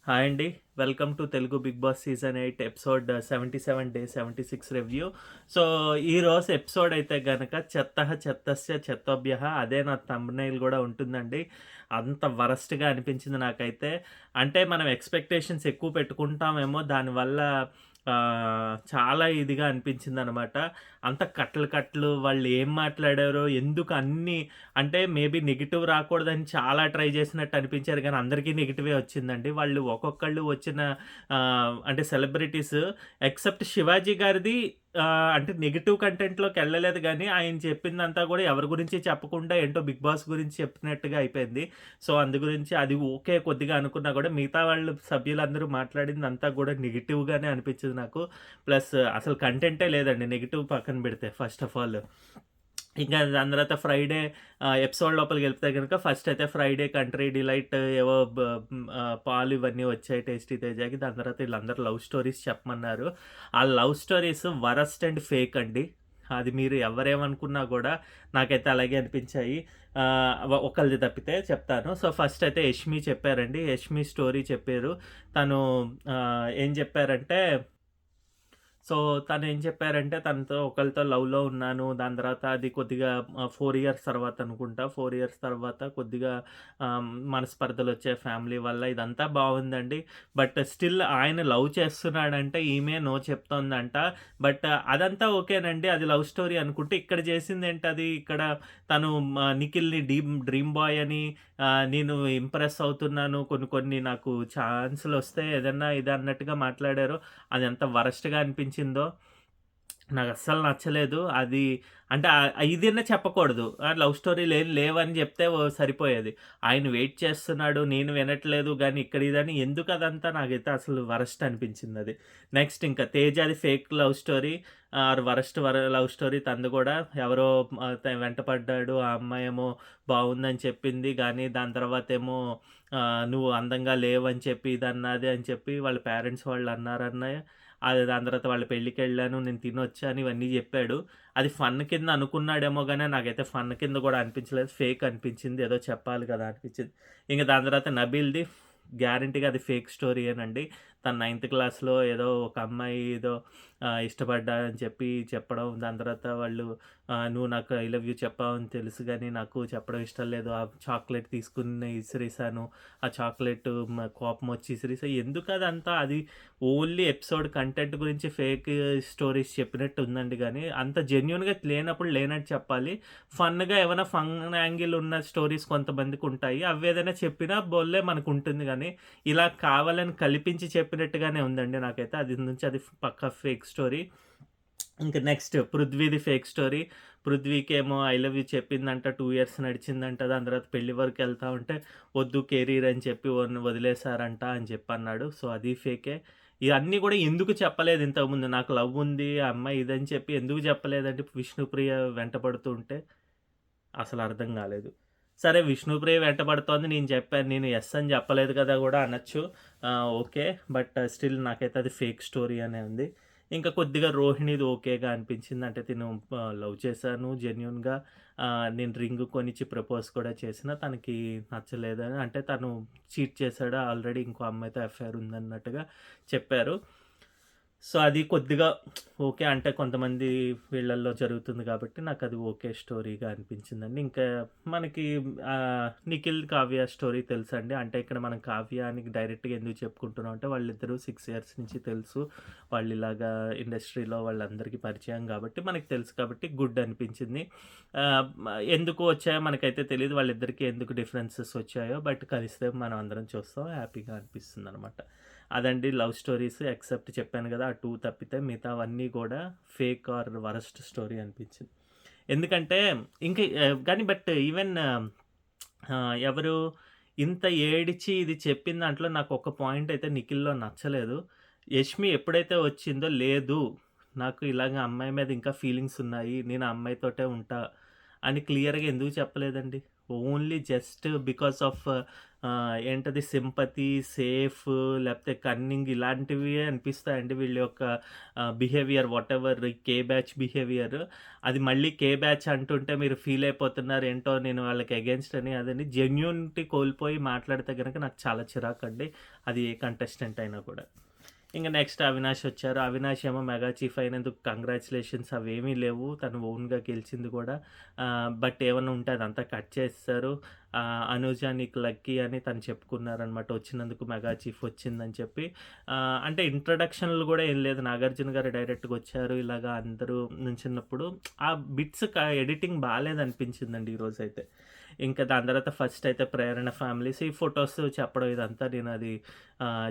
Hi అండి. Welcome to Telugu Bigg Boss season 8 episode 77 day 76 review. So, ఈరోజు episode అయితే గనక చెత్తః చెత్తస్య చెత్తోభ్యః అదే నా థంబ్‌నెయిల్ గూడా ఉంటుందండి. అంత వరస్ట్‌గా అనిపించింది నాకైతే. అంటే మనం ఎక్స్‌పెక్టేషన్స్ ఎక్కువ పెట్టుకుంటామేమో దానివల్ల చాలా ఇదిగా అనిపించిందనమాట. అంత కట్టలు కట్టలు వాళ్ళు ఏం మాట్లాడారో, ఎందుకు అన్నీ అంటే మేబీ నెగెటివ్ రాకూడదని చాలా ట్రై చేసినట్టు అనిపించారు గానీ, అందరికీ నెగెటివే వచ్చిందండి. వాళ్ళు ఒక్కొక్కళ్ళు వచ్చిన అంటే సెలబ్రిటీస్ ఎక్సెప్ట్ శివాజీ గారిది అంటే నెగెటివ్ కంటెంట్‌లోకెళ్ళలేదు గానీ, ఆయన చెప్పిందంతా గూడా ఎవరి గురించి చెప్పకుండా ఏంటో 'బిగ్ బాస్' గురించి చెప్పినట్టుగా అయిపోయింది. సో, అందు గురించి అది ఓకే కొద్దిగా అనుకున్నా గూడా, మిగతా వాళ్ళు సభ్యులందరూ మాట్లాడిందంతా గూడా నెగెటివ్‌గానే అనిపించింది నాకు. ప్లస్ అసలు కంటెంటే లేదండి నెగెటివ్ పక్కన పెడితే ఫస్ట్ ఆఫ్ ఆల్. ఇంకా దాని తర్వాత ఫ్రైడే ఎపిసోడ్ లోపలికెళ్తే గనుక ఫస్ట్ అయితే ఫ్రైడే కంట్రీ డిలైట్ ఏవో పాలు ఇవన్నీ వచ్చాయి టేస్టీ తేజాకి. దాని తర్వాత ఈళ్ళందరూ లవ్ స్టోరీస్ చెప్పమన్నారు. ఆ love stories worst and fake అండి. అది మీరు ఎవరేమనుకున్నా గూడా నాకైతే అలాగే అనిపించాయి. ఒకళ్ళది తప్పితే చెప్తాను. సో, ఫస్ట్ అయితే యష్మి చెప్పారండి. యష్మి స్టోరీ చెప్పారు. తను ఏం చెప్పారంటే సో, తనేం చెప్పారంటే తనతో ఒకళ్ళతో లవ్‌లో ఉన్నాను. దాని తర్వాత అది కొద్దిగా 4 ఇయర్స్ తర్వాత అనుకుంటా. 4 ఇయర్స్ తర్వాత కొద్దిగా మనస్పర్ధలొచ్చాయి ఫ్యామిలీ వల్ల. ఇదంతా బావుందండి. బట్ స్టిల్ ఆయన లవ్ చేస్తున్నాడంటే ఈమె నో చెప్తోందంట. బట్ అదంతా ఓకేనండి. అది లవ్ స్టోరీ అనుకుంటే ఇక్కడ చేసిందేంటది? ఇక్కడ తను నిఖిల్‌ని డ్రీమ్ బాయ్ అని నేను ఇంప్రెస్ అవుతున్నాను. కొన్ని కొన్ని నాకు ఛాన్స్‌లొస్తే ఏదన్నా ఇది అన్నట్టుగా మాట్లాడారు. అది ఎంత వరస్ట్‌గా అనిపించిందో నాకస్సలు నచ్చలేదు. అది అంటే ఇదన్నా చెప్పకూడదు. లవ్ స్టోరీలేం లేవని జెప్తే సరిపోయేది. ఆయన వెయిట్ చేస్తున్నాడు, నేను వినట్లేదు గానీ ఇక్కడ ఇదని ఎందుకదంతా నాకైతే అసలు వరస్ట్ అనిపించిందది. నెక్స్ట్ ఇంకా 'తేజాది' fake love story worst love story తనది గూడా. ఎవరో వెంట పడ్డాడు. ఆ అమ్మాయేమో బావుందని చెప్పింది గానీ దాని తర్వాతేమో నువ్వు అందంగా లేవని చెప్పి ఇదన్నది అని చెప్పి వాళ్ళ పేరెంట్స్ వాళ్ళన్నారన్నయ్య. అది దాని తర్వాత వాళ్ళ పెళ్ళికెళ్ళాను. నేను తినొచ్చాను ఇవన్నీ జెప్పాడు. అది ఫన్ కింద అనుకున్నాడేమో గానీ నాకైతే ఫన్ కింద గూడా అనిపించలేదు. ఫేక్ అనిపించింది. ఏదో చెప్పాలి కదా అనిపించింది. ఇంక దాని తర్వాత నబీల్‌ది గ్యారంటీగా అది ఫేక్ స్టోరీయేనండి. తను నైన్త్ క్లాస్‌లో ఏదో ఒక అమ్మాయి ఏదో ఇష్టపడ్డా అని చెప్పి చెప్పడం. దాని తర్వాత వాళ్ళు నువ్వు నాకు ఐ లవ్ యూ చెప్పావని తెలుసు గానీ నాకు చెప్పడం ఇష్టం లేదు. ఆ చాక్లెట్ తీసుకొని ఇసిరేసాను. ఆ చాక్లెట్ కోపమొచ్చి ఇసిరేసా. ఎందుకదంతా? అది ఓన్లీ ఎపిసోడ్ కంటెంట్ గురించి ఫేక్ స్టోరీస్ చెప్పినట్టు ఉందండి గానీ, అంత జెన్యూన్‌గా లేనప్పుడు లేనట్టు చెప్పాలి. ఫన్‌గా ఏమైనా ఫన్ యాంగిల్ ఉన్న స్టోరీస్ కొంతమందికుంటాయి. అవేదైనా చెప్పినా బొల్లే మనకుంటుంది గానీ, ఇలా కావాలని కల్పించి చెప్పినట్టుగానే ఉందండి నాకైతే. అది పక్కా ఫేక్ స్టోరీ. ఇంక నెక్స్ట్ 'పృథ్వీది' ఫేక్ స్టోరీ. 'పృథ్వీకేమో ఐ లవ్ యూ' చెప్పిందంట. 2 ఇయర్స్ నడిచిందంట. దాని తర్వాత పెళ్లి వరకెళ్తా ఉంటే, వద్దు కెరీర్ అని చెప్పి వదిలేసారంట అని చెప్పన్నాడు. సో, అది ఫేకే. ఇయన్నీ గూడా ఎందుకు చెప్పలేదు ఇంతకుముందు? నాకు లవ్ ఉంది, ఆ అమ్మాయి ఇదని చెప్పి ఎందుకు చెప్పలేదండి? విష్ణుప్రియ వెంటపడుతూ ఉంటే? అసలర్థం గాలేదు. సరే విష్ణుప్రియ వెంటపడుతోంది నేను చెప్పాను. నేను యెస్ అని చెప్పలేదు కదా గూడా అనొచ్చు. ఓకే. బట్ స్టిల్ నాకైతే అది ఫేక్ స్టోరీ అనే ఉంది. ఇంకా కొద్దిగా రోహిణిది ఓకేగా అనిపించింది. అంటే తిను లవ్ చేశాను జెన్యూన్‌గా. నేను రింగ్ కొనిచ్చి ప్రపోజ్ కూడా చేసినా తనకి నచ్చలేదని అంటే తను చీట్ చేశాడు. ఆల్రెడీ ఇంకో అమ్మాయితో ఎఫ్ఐఆర్ ఉందన్నట్టుగా చెప్పారు. సో, అది కొద్దిగా ఓకే. అంటే కొంతమంది వీళ్ళల్లో జరుగుతుంది కాబట్టి నాకది ఓకే స్టోరీగా అనిపించిందండి. ఇంకా మనకి నిఖిల్, కావ్య స్టోరీ తెలుసండి. అంటే ఇక్కడ మనం కావ్యానికి డైరెక్ట్‌గా ఎందుకు చెప్పుకుంటున్నాం అంటే వాళ్ళిద్దరూ 6 ఇయర్స్ నుంచి తెలుసు. వాళ్ళిలాగా ఇండస్ట్రీలో వాళ్ళందరికీ పరిచయం కాబట్టి మనకు తెలుసు కాబట్టి గుడ్ అనిపించింది. ఎందుకు వచ్చాయో మనకైతే తెలీదు. వాళ్ళిద్దరికీ ఎందుకు డిఫరెన్సెస్ వచ్చాయో బట్ కలిస్తే మనం అందరం చూస్తాం. హ్యాపీగా అనిపిస్తుందనమాట. అదండి లవ్ స్టోరీస్ ఎక్సెప్ట్ చెప్పాను గదా! ఆ 2 తప్పితే మిగతావన్నీ గూడా ఫేక్ ఆర్ వరస్ట్ స్టోరీ అనిపించింది. ఎందుకంటే ఇంక కానీ బట్ ఈవెన్ ఎవరు ఇంత ఏడిచి ఇది చెప్పిన దాంట్లో నాకొక పాయింట్ అయితే నిఖిల్‌లో నచ్చలేదు. యష్మి ఎప్పుడైతే వచ్చిందో లేదు నాకు ఇలాగ అమ్మాయి మీద ఇంకా ఫీలింగ్స్ ఉన్నాయి. నేను ఆ అమ్మాయితోటే ఉంటా అని క్లియర్‌గా ఎందుకు చెప్పలేదండి? ఓన్లీ జస్ట్ బికాస్ ఆఫ్ ఏంటది సింపతి, సేఫ్ లేకపోతే కన్నింగ్ ఇలాంటివి అనిపిస్తాయండి వీళ్ళ యొక్క బిహేవియర్. వాటెవర్ కే బ్యాచ్ బిహేవియర్ అది మళ్ళీ కే బ్యాచ్ అంటుంటే మీరు ఫీల్ అయిపోతున్నారు ఏంటో నేను వాళ్ళకి అగెన్స్ట్ అని. అదని జెన్యూనిటీ కోల్పోయి మాట్లాడితే గనక నాకు చాలా చిరాకండి, అది ఏ కంటెస్టెంట్ అయినా కూడా. ఇంక నెక్స్ట్ అవినాష్ వచ్చారు. అవినాష్ ఏమో మెగా చీఫ్ అయినందుకు కంగ్రాచులేషన్స్ అవేమీ లేవు, తను ఓన్గా గెలిచింది కూడా. బట్ ఏమన్నా ఉంటే అదంతా కట్ చేస్తారు. అనూజ నీకు లక్కీ అని తను చెప్పుకున్నారనమాట, వచ్చినందుకు మెగా చీఫ్ వచ్చిందని చెప్పి. అంటే ఇంట్రడక్షన్లు కూడా ఏం లేదు, నాగార్జున గారు డైరెక్ట్గా వచ్చారు ఇలాగా అందరూ నుంచిన్నప్పుడు. ఆ బిట్స్ ఎడిటింగ్ బాగాలేదనిపించిందండి ఈరోజు అయితే. ఇంకా దాని తర్వాత ఫస్ట్ అయితే ప్రేరణ ఫ్యామిలీస్ ఈ ఫొటోస్ చెప్పడం ఇదంతా నేను అది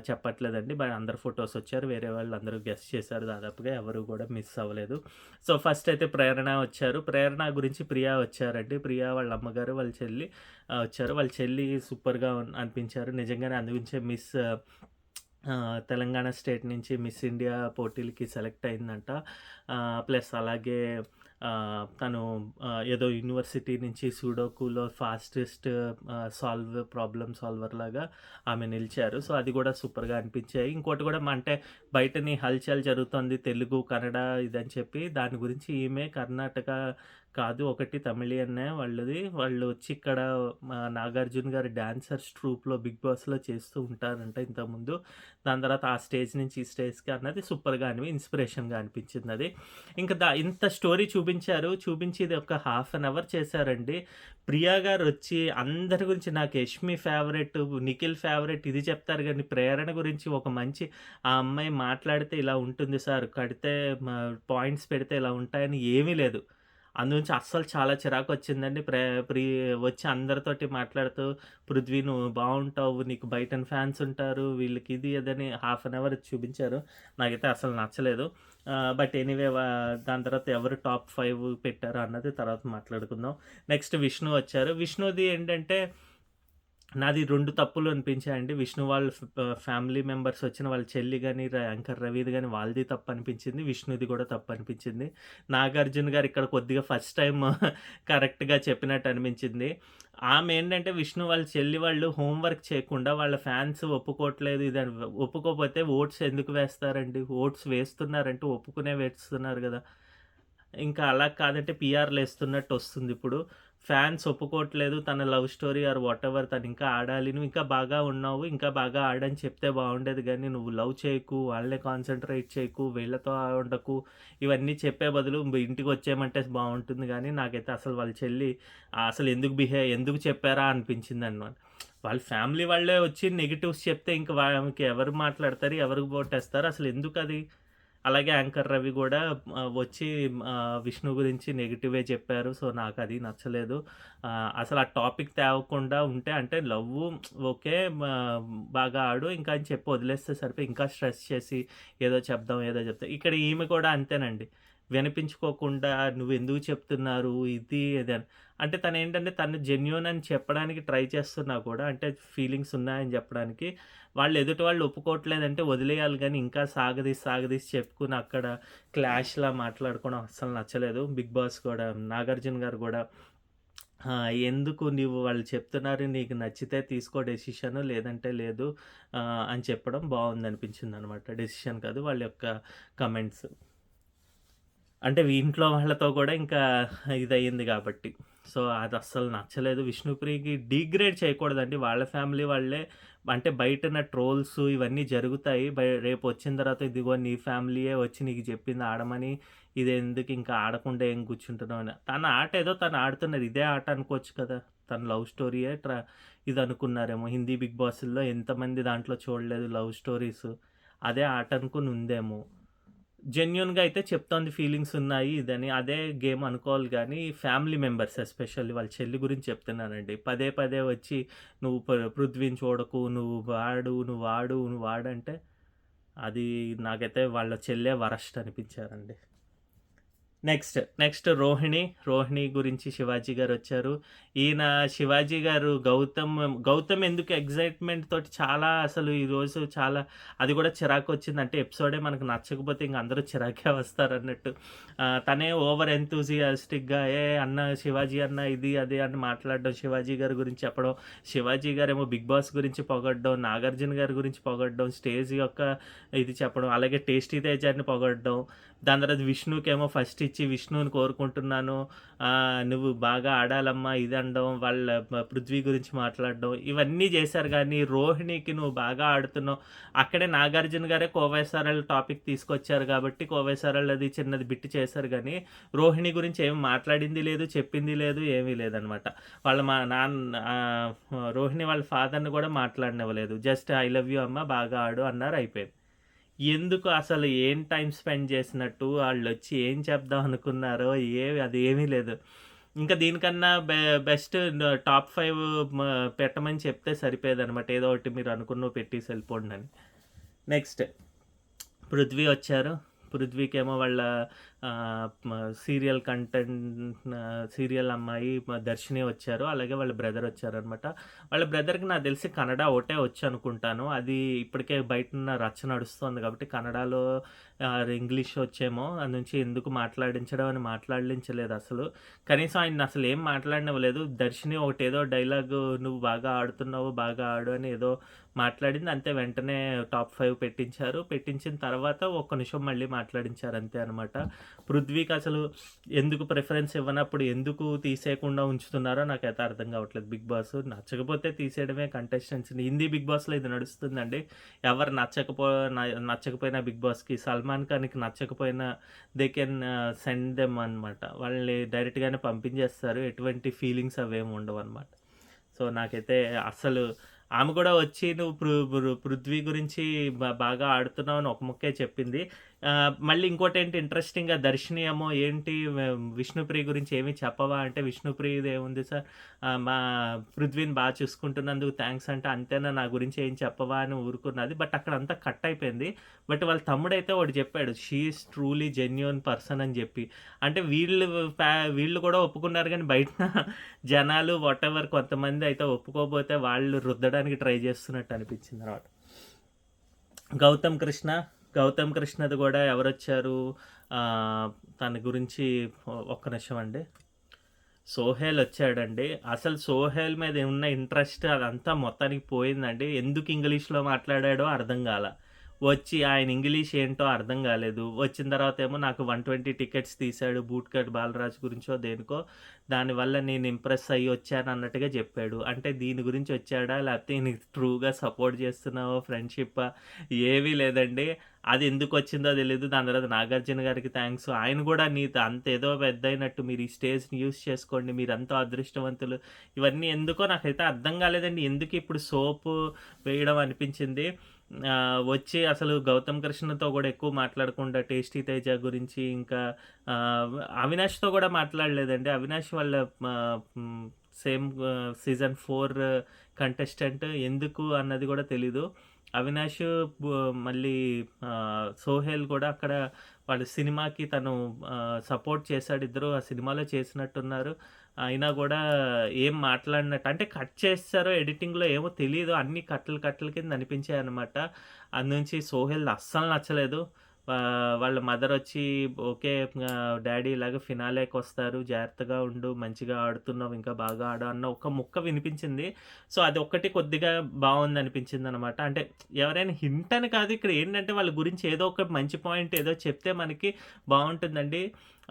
చెప్పట్లేదండి. బట్ అందరు ఫొటోస్ వచ్చారు, వేరే వాళ్ళు అందరూ గెస్ట్ చేశారు, దాదాపుగా ఎవరు కూడా మిస్ అవ్వలేదు. సో ఫస్ట్ అయితే ప్రేరణ వచ్చారు. ప్రేరణ గురించి ప్రియా వచ్చారండి. ప్రియా వాళ్ళ అమ్మగారు వాళ్ళ చెల్లి వచ్చారు. వాళ్ళ చెల్లి సూపర్గా అనిపించారు నిజంగానే. అందుగురించే మిస్ తెలంగాణ స్టేట్ నుంచి మిస్ ఇండియా పోటీలకి సెలెక్ట్ అయిందంట. ప్లస్ అలాగే తను ఏదో యూనివర్సిటీ నుంచి సూడోకులో ఫాస్టెస్ట్ ప్రాబ్లమ్ సాల్వర్ లాగా ఆమె నిలిచారు. సో అది కూడా సూపర్గా అనిపించాయి. ఇంకోటి కూడా అంటే బయటని హల్చల్ జరుగుతుంది తెలుగు కన్నడ ఇదని చెప్పి, దాని గురించి ఈమె కర్ణాటక కాదు, ఒకటి తమిళియన్నే వాళ్ళది. వాళ్ళు వచ్చి ఇక్కడ నాగార్జున గారి డాన్సర్స్ ట్రూప్లో బిగ్ బాస్లో చేస్తూ ఉంటారంట ఇంతకుముందు. దాని తర్వాత ఆ స్టేజ్ నుంచి ఈ స్టేజ్కి అన్నది సూపర్గా ఇన్స్పిరేషన్గా అనిపించింది అది. ఇంకా ఇంత స్టోరీ చూపించి ఇది ఒక హాఫ్ అన్ అవర్ చేశారండి. ప్రియా గారు వచ్చి అందరి గురించి నాకు యష్మి ఫేవరెట్, నిఖిల్ ఫేవరెట్ ఇది చెప్తారు, కానీ ప్రేరణ గురించి ఒక మంచి ఆ అమ్మాయి మాట్లాడితే ఇలా ఉంటుంది సార్, కడితే పాయింట్స్ పెడితే ఇలా ఉంటాయని ఏమీ లేదు. అందునుంచి అస్సలు చాలా చిరాకు వచ్చిందండి. వచ్చి అందరితోటి మాట్లాడుతూ పృథ్వీ నువ్వు బాగుంటావు, నీకు బయట ఫ్యాన్స్ ఉంటారు, వీళ్ళకి ఇది అదని హాఫ్ అన్ అవర్ చూపించారు. నాకైతే అసలు నచ్చలేదు. బట్ ఎనీవే దాని తర్వాత ఎవరు టాప్ 5 పెట్టారు అన్నది తర్వాత మాట్లాడుకుందాం. నెక్స్ట్ విష్ణు వచ్చారు. విష్ణుది ఏంటంటే నాది 2 తప్పులు అనిపించాయండి. విష్ణు వాళ్ళ ఫ్యామిలీ మెంబర్స్ వచ్చిన వాళ్ళ చెల్లి గాని, యాంకర్ రవిది గాని వాళ్ళది తప్పు అనిపించింది. విష్ణుది కూడా తప్పు అనిపించింది. నాగార్జున గారు ఇక్కడ కొద్దిగా ఫస్ట్ టైం కరెక్ట్‌గా చెప్పినట్టు అనిపించింది. ఆమె ఏంటంటే విష్ణు వాళ్ళ చెల్లి వాళ్ళు హోంవర్క్ చేయకుండా వాళ్ళ ఫ్యాన్స్ ఒప్పుకోవట్లేదు ఇదని, ఒప్పుకోకపోతే ఓట్స్ ఎందుకు వేస్తారండి? ఓట్స్ వేస్తున్నారంటే ఒప్పుకునే వేస్తున్నారు కదా! ఇంకా అలా కాదంటే పీఆర్‌లేస్తున్నట్టు వస్తుంది ఇప్పుడు. ఫ్యాన్స్ ఒప్పుకోవట్లేదు తన లవ్ స్టోరీ ఆర్ వాటెవర్, తను ఇంకా ఆడాలి, నువ్వు ఇంకా బాగా ఉన్నావు, ఇంకా బాగా ఆడని చెప్తే బాగుండేది కానీ నువ్వు లవ్ చేయకు, వాళ్ళనే కాన్సంట్రేట్ చేయకు, వీళ్ళతో ఉండకు, ఇవన్నీ చెప్పే బదులు ఇంటికి వచ్చేయమంటే బాగుంటుంది. కానీ నాకైతే అసలు వాళ్ళ చెల్లి అసలు ఎందుకు చెప్పారా అనిపించిందనమాట. వాళ్ళ ఫ్యామిలీ వాళ్ళే వచ్చి నెగిటివ్స్ చెప్తే ఇంక వాళ్ళకి ఎవరు మాట్లాడతారు, ఎవరికి ఓటేస్తారు, అసలు ఎందుకు అది? అలాగే యాంకర్ రవి కూడా వచ్చి విష్ణు గురించి నెగెటివే చెప్పారు. సో నాకది నచ్చలేదు. అసలు ఆ టాపిక్ తేవకుండా ఉంటే, అంటే లవ్వు ఓకే బాగా ఆడు ఇంకా అని చెప్పి వదిలేస్తే సరిపోయి, ఇంకా స్ట్రెస్ చేసి ఏదో చెప్తే ఇక్కడ ఈమె కూడా అంతేనండి. వినిపించుకోకుండా నువ్వెందుకు చెప్తున్నారు ఇది అని. అంటే తనేంటంటే తను జెన్యూన్ అని చెప్పడానికి ట్రై చేస్తున్నా కూడా, అంటే ఫీలింగ్స్ ఉన్నాయని చెప్పడానికి, వాళ్ళు ఎదుటి వాళ్ళు ఒప్పుకోవట్లేదంటే వదిలేయాలి గానీ ఇంకా సాగదీసి చెప్పుకుని అక్కడ క్లాష్‌లా మాట్లాడుకోవడం అస్సలు నచ్చలేదు. బిగ్ బాస్ కూడా నాగార్జున గారు కూడా ఎందుకు నువ్వు వాళ్ళు చెప్తున్నారు, నీకు నచ్చితే తీసుకో డెసిషన్ లేదంటే లేదు అని చెప్పడం బావుందనిపించిందనమాట. డెసిషన్ కాదు, వాళ్ళ యొక్క కమెంట్స్. అంటే ఇంట్లో వాళ్ళతో కూడా ఇంకా ఇదయ్యింది కాబట్టి. సో అది అస్సలు నచ్చలేదు. విష్ణుప్రియకి డీగ్రేడ్ చేయకూడదండి. వాళ్ళ ఫ్యామిలీ వాళ్ళే, అంటే బయటన ట్రోల్స్ ఇవన్నీ జరుగుతాయి. రేపు వచ్చిన తర్వాత ఇదిగో నీ ఫ్యామిలీయే వచ్చి నీకు చెప్పింది ఆడమని, ఇదెందుకు ఇంకా ఆడకుండా ఏం కూర్చుంటున్నావు అని. తన ఆట ఏదో తను ఆడుతున్నది, ఇదే ఆట అనుకోవచ్చు కదా! తన లవ్ స్టోరీయే ఇది అనుకున్నారేమో. హిందీ బిగ్ బాస్‌ల్లో ఎంతమంది దాంట్లో చూడలేదు లవ్ స్టోరీస్. అదే ఆట అనుకుని ఉందేమో. జెన్యూన్‌గా అయితే చెప్తోంది ఫీలింగ్స్ ఉన్నాయి ఇదని, అదే గేమ్ అనుకోవాలి గానీ, ఫ్యామిలీ మెంబర్స్ ఎస్పెషల్లీ వాళ్ళ చెల్లి గురించి చెప్తున్నానండి. పదే వచ్చి నువ్వు పృథ్వీని చూడకు, నువ్వు వాడంటే, అది నాకైతే వాళ్ళ చెల్లె వరస్ట్ అనిపించారండి. నెక్స్ట్ రోహిణి గురించి శివాజీ గారొచ్చారు. ఈయన శివాజీ గారు గౌతమ్ ఎందుకు ఎక్సైట్‌మెంట్ తోటి చాలా అసలు ఈరోజు చాలా అది కూడా చిరాకొచ్చిందంటే ఎపిసోడే మనకు నచ్చకపోతే ఇంక అందరూ చిరాకే వస్తారన్నట్టు. తనే ఓవర్ ఎంతూసియాస్టిక్‌గా అన్న శివాజీ అన్న ఇది, అది అని మాట్లాడడం, శివాజీ గారి గురించి చెప్పడం, శివాజీ గారేమో 'బిగ్ బాస్' గురించి పొగడడం, 'నాగార్జున' గారి గురించి పొగడడం, స్టేజ్ యొక్క ఇది చెప్పడం, అలాగే 'టేస్టీ తేజా'ని పొగడడం. దాని తర్వాత విష్ణుకేమో ఫస్ట్ ఇచ్చి విష్ణుని కోరుకుంటున్నాను, నువ్వు బాగా ఆడాలమ్మా ఇది అనడం, వాళ్ళ పృథ్వీ గురించి మాట్లాడడం, ఇవన్నీ చేశారు. కానీ రోహిణికి నువ్వు బాగా ఆడుతున్నావు, అక్కడే నాగార్జున గారే కోవేశ్వరల్ టాపిక్ తీసుకొచ్చారు కాబట్టి కోవేశ్వరల్ అది చిన్నది బిట్ చేశారు. కానీ రోహిణి గురించి ఏమి మాట్లాడింది లేదు, చెప్పింది లేదు, ఏమీ లేదనమాట. మా నాన్న రోహిణి వాళ్ళ ఫాదర్ని కూడా మాట్లాడనివ్వలేదు. జస్ట్ ఐ లవ్ యూ అమ్మ బాగా ఆడు అన్నారు, అయిపోయింది. ఎందుకు అసలు ఏం టైమ్ స్పెండ్ చేసినట్టు, ఆళ్ళొచ్చి ఏం చెప్దాం అనుకున్నారో అదేమీ లేదు. ఇంకా దీనికన్నా బెస్ట్ టాప్ 5 పెట్టమని చెప్తే సరిపోయేదనమాట. ఏదో ఒకటి మీరు అనుకున్నవి పెట్టేసి వెళ్ళిపోండని. నెక్స్ట్ పృథ్వీ వచ్చారు. పృథ్వీకేమో వాళ్ళ సీరియల్ సీరియల్ అమ్మాయి దర్శిని వచ్చారు. అలాగే వాళ్ళ బ్రదర్ వచ్చారనమాట. వాళ్ళ బ్రదర్‌కి నాకు తెలిసి కన్నడ ఒకటే వచ్చనుకుంటాను. అది ఇప్పటికే బయటన రచ్చ నడుస్తోంది కాబట్టి కన్నడలో ఇంగ్లీష్ వచ్చేమో అది నుంచి ఎందుకు మాట్లాడించడం అని మాట్లాడించలేదు అసలు. కనీసం ఆయన్ని అసలు ఏం మాట్లాడనివ్వలేదు. దర్శిని ఒకటేదో డైలాగు నువ్వు బాగా ఆడుతున్నావు, బాగా ఆడు అని ఏదో మాట్లాడింది. అంతే వెంటనే టాప్ 5 పెట్టించారు. పెట్టించిన తర్వాత ఒక్క నిమిషం మళ్ళీ మాట్లాడించారు అంతే అనమాట. పృథ్వీకి అసలు ఎందుకు ప్రిఫరెన్స్ ఇవ్వనప్పుడు ఎందుకు తీసేయకుండా ఉంచుతున్నారో నాకైతే అర్థం కావట్లేదు. బిగ్ బాస్ నచ్చకపోతే తీసేయడమే కంటెస్టెంట్స్‌ని. హిందీ బిగ్ బాస్‌లో ఇది నడుస్తుందండి. ఎవరు నచ్చకపోయినా బిగ్ బాస్‌కి, సల్మాన్ ఖాన్‌కి నచ్చకపోయినా దే కెన్ సెండ్ దెమ్ అనమాట. వాళ్ళని డైరెక్ట్‌గానే పంపించేస్తారు. ఎటువంటి ఫీలింగ్స్ అవేమి ఉండవనమాట. సో నాకైతే అస్సలు ఆమె కూడా వచ్చి నువ్వు పృథ్వీ గురించి బాగా ఆడుతున్నావు అని ఒక ముక్కే చెప్పింది. మళ్ళీ ఇంకోటేంటి ఇంట్రెస్టింగ్‌గా దర్శిని ఏమో ఏంటి విష్ణుప్రియ గురించి ఏమి చెప్పవా అంటే, విష్ణుప్రియది ఏముంది సార్, మా పృథ్వీని బాగా చూసుకుంటున్నందుకు థ్యాంక్స్ అంటే, అంతేనా నా గురించి ఏం చెప్పవా అని ఊరుకున్నది. బట్ అక్కడ అంతా కట్ అయిపోయింది. బట్ వాళ్ళ తమ్ముడైతే ఒకటి చెప్పాడు, she is truly genuine person అని చెప్పి. అంటే వీళ్ళు కూడా ఒప్పుకున్నారు కానీ బయట జనాలు వాటెవర్ కొంతమంది అయితే ఒప్పుకోకపోతే వాళ్ళు రుద్దడానికి ట్రై చేస్తున్నట్టు అనిపించింది అనమాట. గౌతమ్ కృష్ణది కూడా ఎవరొచ్చారు, తన గురించి ఒక్క నిమిషం అండి. సోహెల్ వచ్చాడండి. అసలు సోహెల్ మీద ఉన్న ఇంట్రెస్ట్ అదంతా మొత్తానికి పోయిందండి. ఎందుకు ఇంగ్లీష్‌లో మాట్లాడాడో అర్థం కాల. వచ్చి ఆయన ఇంగ్లీష్ ఏంటో అర్థం కాలేదు. వచ్చిన తర్వాత ఏమో నాకు 120 టికెట్స్ తీశాడు బూట్ కట్ బాలరాజు గురించో దేనికో, దానివల్ల నేను ఇంప్రెస్ అయ్యి వచ్చాను అన్నట్టుగా చెప్పాడు. అంటే దీని గురించి వచ్చాడా, లేకపోతే ఈయనకి ట్రూగా సపోర్ట్ చేస్తున్నావా, ఫ్రెండ్‌షిప్పా, ఏవీ లేదండి. అది ఎందుకు వచ్చిందో తెలీదు. దాని తర్వాత నాగార్జున గారికి థ్యాంక్స్. ఆయన కూడా అంతేదో పెద్దయినట్టు మీరు ఈ స్టేజ్‌ని యూజ్ చేసుకోండి, మీరంతా అదృష్టవంతులు. ఇవన్నీ ఎందుకో నాకైతే అర్థం కాలేదండి. ఎందుకు ఇప్పుడు సోపు వేయడం అనిపించింది. వచ్చి అసలు గౌతమ్ కృష్ణతో కూడా ఎక్కువ మాట్లాడకుండా టేస్టీ తేజ గురించి, ఇంకా అవినాష్‌తో కూడా మాట్లాడలేదండి. అవినాష్ వాళ్ళ సేమ్ సీజన్ 4 కంటెస్టెంట్. ఎందుకు అన్నది కూడా తెలీదు. అవినాష్ మళ్ళీ సోహెల్ కూడా అక్కడ వాళ్ళ సినిమాకి తను సపోర్ట్ చేశాడు. ఇద్దరు ఆ సినిమాలో చేసినట్టున్నారు. అయినా కూడా ఏం మాట్లాడినట్టు అంటే కట్ చేస్తారో ఎడిటింగ్‌లో ఏమో తెలీదు. అన్నీ కట్టలు కింద అనిపించాయన్నమాట. అందునుంచి సోహెల్‌ది అస్సలు నచ్చలేదు. వాళ్ళ మదరొచ్చి ఓకే, డ్యాడీ ఇలాగ ఫినాలేకొస్తారు, జాగ్రత్తగా ఉండు, మంచిగా ఆడుతున్నావు, ఇంకా బాగా ఆడు అన్న ఒక ముక్క వినిపించింది. సో అదొక్కటి కొద్దిగా బావుందనిపించిందనమాట. అంటే ఎవరైనా హింట్ అని కాదు, ఇక్కడ ఏంటంటే వాళ్ళ గురించి ఏదో ఒక మంచి పాయింట్ ఏదో చెప్తే మనకి బావుంటుందండి.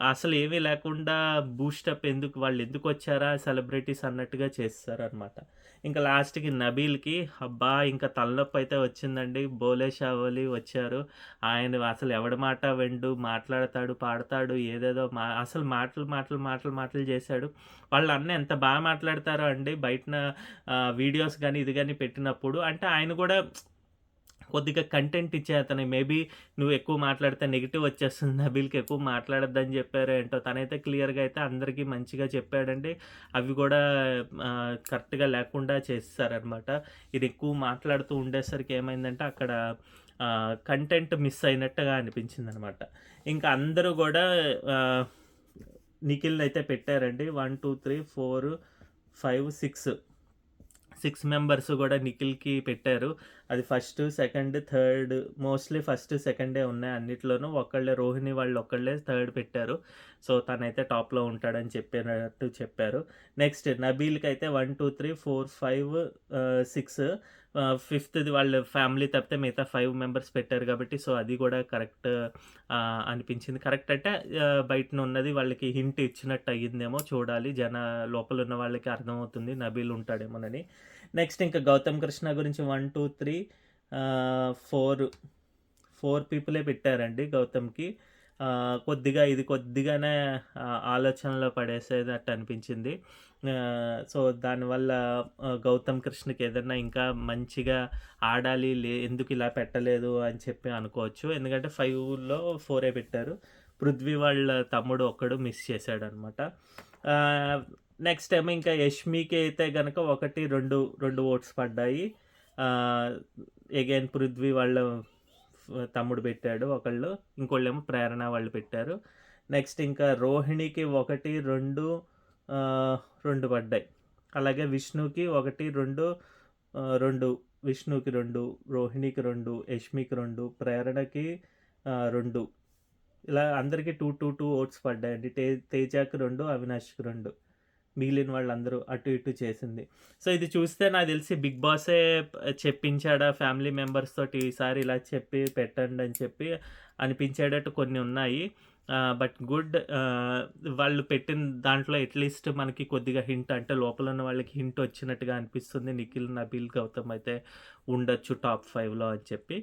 అసలు ఏమీ లేకుండా బూస్టప్ వాళ్ళెందుకొచ్చారా సెలబ్రిటీస్ అన్నట్టుగా చేసేసారనమాట. ఇంకా లాస్ట్‌కి నబీల్‌కి అబ్బా! ఇంకా తలనొప్పైతే వచ్చిందండి. బోలే షావలి వచ్చారు. ఆయన అసలు ఎవడి మాట వినడు, మాట్లాడతాడు, పాడతాడు, ఏదేదో అసలు మాటలు చేశాడు. వాళ్ళ అన్న ఎంత బాగా మాట్లాడతారో అండి బయటన వీడియోస్ గానీ, ఇది గానీ పెట్టినప్పుడు. అంటే ఆయన గూడా కొద్దిగా కంటెంట్ ఇచ్చే అతను మేబీ నువ్వు ఎక్కువ మాట్లాడితే నెగెటివ్ వచ్చేస్తుంది. నబీల్‌కి ఎక్కువ మాట్లాడొద్దని చెప్పారో ఏంటో. తనైతే క్లియర్‌గా అయితే అందరికీ మంచిగా చెప్పాడండి. అవి కూడా కరెక్ట్‌గా లేకుండా చేసేసారనమాట. ఇది ఎక్కువ మాట్లాడుతూ ఉండేసరికి ఏమైందంటే అక్కడ కంటెంట్ మిస్ అయినట్టుగా అనిపించిందనమాట. ఇంకా అందరూ గూడా ఆహ్, నిఖిల్‌నైతే పెట్టారండి. 1, 2, 3, 4, 5, 6 మెంబర్స్ గూడా నిఖిల్‌కి పెట్టారు. అది first, second, third mostly first, సెకండే ఉన్నాయి అన్నిట్లోనూ. ఒక్కళ్ళే రోహిణి వాళ్ళొక్కళ్ళే థర్డ్ పెట్టారు. సో, తనైతే టాప్‌లో ఉంటాడని చెప్పినట్టు చెప్పారు. నెక్స్ట్ నబీల్‌కైతే 1, 2, 3, 4, 5, 6 ఫిఫ్త్‌ది వాళ్ళ ఫ్యామిలీ తప్పితే మిగతా 5 మెంబర్స్ పెట్టారు కాబట్టి సో, అది గూడా కరెక్ట్ అనిపించింది. కరెక్ట్ అంటే బయటనున్నది వాళ్ళకి హింట్ ఇచ్చినట్టు అయ్యిందేమో చూడాలి. లోపలున్న వాళ్ళకి అర్థమవుతుంది నబీల్ ఉంటాడేమోనని. నెక్స్ట్ ఇంకా గౌతమ్ కృష్ణ గురించి 1, 2, 3 4 పీపులే పెట్టారండి గౌతమ్‌కి. కొద్దిగానే ఆలోచనలో పడేసేదట్టు అనిపించింది. సో, దానివల్ల గౌతమ్ కృష్ణకి ఏదన్నా ఇంకా మంచిగా ఆడాలి ఎందుకు ఇలా పెట్టలేదు అని చెప్పి అనుకోవచ్చు. ఎందుకంటే 5లో 4 పెట్టారు. పృథ్వీ వాళ్ళ తమ్ముడు ఒక్కడు మిస్ చేశాడనమాట. నెక్స్ట్ ఏమో ఇంకా యష్మికి అయితే గనక 1, 2 ఓట్స్ పడ్డాయి. అగైన్ పృథ్వీ వాళ్ళ తమ్ముడు పెట్టాడు ఒకళ్ళు. ఇంకోళ్ళేమో ప్రేరణ వాళ్ళు పెట్టారు. నెక్స్ట్ ఇంకా రోహిణికి 1, 2 పడ్డాయి. అలాగే విష్ణుకి 1, 2 విష్ణుకి 2, రోహిణికి 2, యష్మికి 2, ప్రేరణకి 2 ఇలా అందరికి 2 ఓట్స్ పడ్డాయండి. తేజకి 2, అవినాష్‌కి 2. మిగిలిన వాళ్ళందరూ అటు ఇటు చేసింది. సో, ఇది చూస్తే నాకు తెలిసి బిగ్ బాసే చెప్పించాడా ఫ్యామిలీ మెంబర్స్ తోటి ఈసారి ఇలా చెప్పి పెట్టండి అని చెప్పి అనిపించేటట్టు కొన్ని ఉన్నాయి. బట్ గుడ్ వాళ్ళు పెట్టిన దాంట్లో అట్‌లీస్ట్ మనకి కొద్దిగా హింట్ అంటే లోపల ఉన్న వాళ్ళకి హింట్ వచ్చినట్టుగా అనిపిస్తుంది. నిఖిల్, నబీల్, గౌతమ్ అయితే ఉండొచ్చు టాప్ 5లో అని చెప్పి.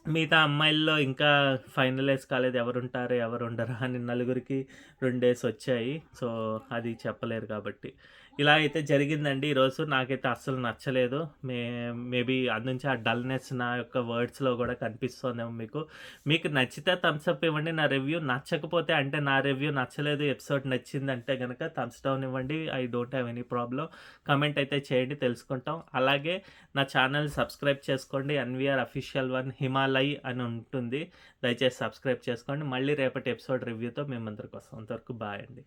మిగతా అమ్మాయిల్లో ఇంకా ఫైనలైజ్ కాలేదు ఎవరుంటారు, ఎవరుండరు అని నలుగురికి 2 వచ్చాయి. సో, అది చెప్పలేరు కాబట్టి. ఇలా అయితే జరిగిందండి ఈరోజు. నాకైతే అస్సలు నచ్చలేదు. మేబీ అందునుంచి ఆ డల్‌నెస్ నా యొక్క వర్డ్స్‌లో గూడా కనిపిస్తోందేమో మీకు. మీకు నచ్చితే థమ్స్ అప్ ఇవ్వండి నా రివ్యూ. నచ్చకపోతే అంటే నా రివ్యూ నచ్చలేదు, ఎపిసోడ్ నచ్చిందంటే గనక థమ్స్ డౌన్ ఇవ్వండి. I don't have any problem. Comment అయితే చేయండి తెలుసుకుంటాం. అలాగే నా ఛానల్ సబ్స్క్రైబ్ చేసుకోండి. ఎన్‌వీఆర్ అఫీషియల్ 1 హిమాలయ్ అని ఉంటుంది. దయచేసి సబ్స్క్రైబ్ చేసుకోండి. మళ్ళీ రేపటి ఎపిసోడ్ రివ్యూతో మీ ముందరికి వస్తాం. అంతవరకు బాయ్ అండి.